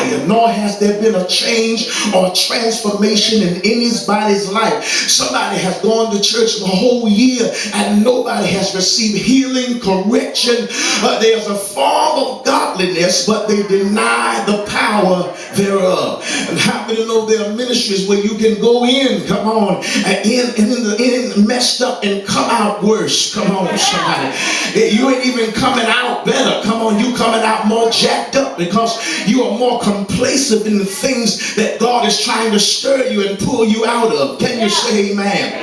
fire, nor has there been a change or a transformation in anybody's life. Somebody has gone to church the whole year and nobody has received healing, correction. There's a form of godliness, but they deny the power thereof. And how many know there are ministries where you can go in, come on, and in the end messed up and come out worse? Come on, somebody. You ain't even coming out better. Come on, you coming out more jacked up because you are more complacent in the things that God is trying to stir you and pull you out of. Can you say amen?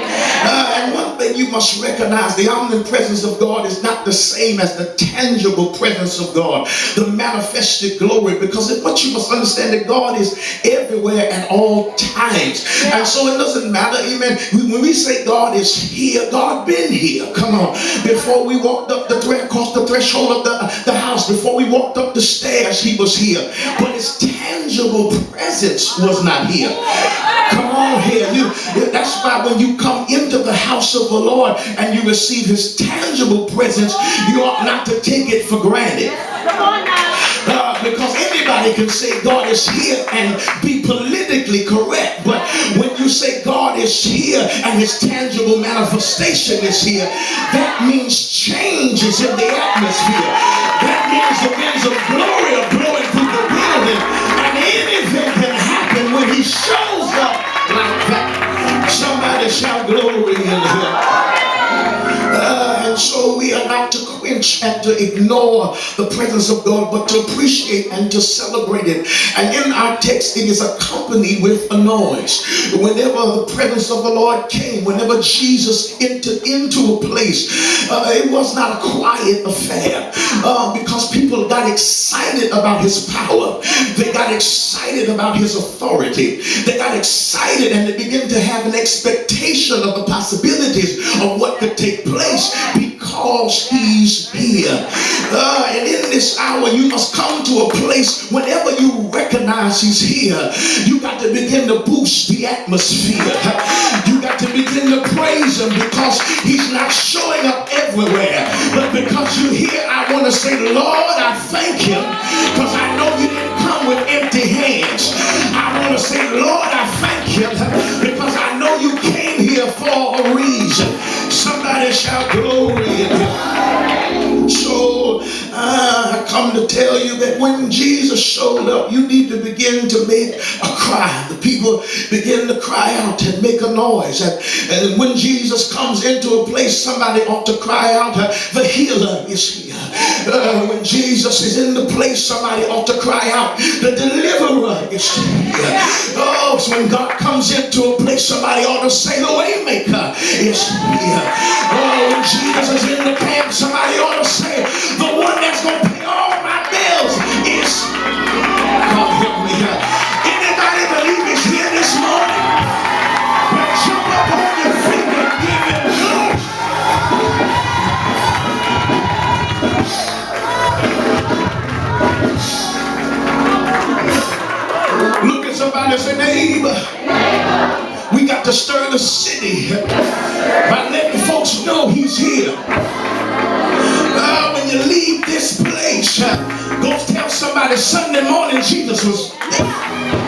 And one thing you must recognize, the omnipresence of God is not the same as the tangible presence of God, the manifested glory, because what you must understand that God is everywhere at all times. And so it doesn't matter, amen, when we say God is here, God been here. Come on. Before we walked up across the threshold of the house, before we walked up the stairs, he was here. But his tangible presence was not here. Come on here. That's why when you come into the house of the Lord and you receive his tangible presence, you ought not to take it for granted. Because anybody can say God is here and be politically correct, but when you say God is here and his tangible manifestation is here, that means change is in the atmosphere. That means the winds of glory are blowing through the building, and anything can happen when he shows up like that. Somebody shout glory in here. And so we are not to quench and to ignore the presence of God, but to appreciate and to celebrate it. And in our text, it is accompanied with a noise. Whenever the presence of the Lord came, whenever Jesus entered into a place, it was not a quiet affair, because people got excited about his power. They got excited about his authority. They got excited and they began to have an expectation of the possibilities of what could take place because he's here. And in this hour, you must come to a place whenever you recognize he's here, you got to begin to boost the atmosphere. You got to begin to praise him because he's not showing up everywhere. But because you're here, I want to say, Lord, I thank him because I know you didn't come with empty hands. I want to say, Lord, I thank him because I know you came here for a reason. Somebody shout glory. So I come to tell you that when Jesus showed up, you need to begin to make a cry. The people begin to cry out and make a noise. And when Jesus comes into a place, somebody ought to cry out, the healer is here. When Jesus is in the place, somebody ought to cry out, the deliverer is here. Oh, so when God comes into a place, somebody ought to say, the waymaker is here. Oh, when Jesus is in the camp, somebody ought to say, the one that's going to pay all my bills is God. Help me. Anybody believe he's here this morning? Well, jump up on your feet and give him glory. Look at somebody and say, neighbor, we got to stir the city by letting folks know he's here. When you leave this place, go tell somebody Sunday morning Jesus was there.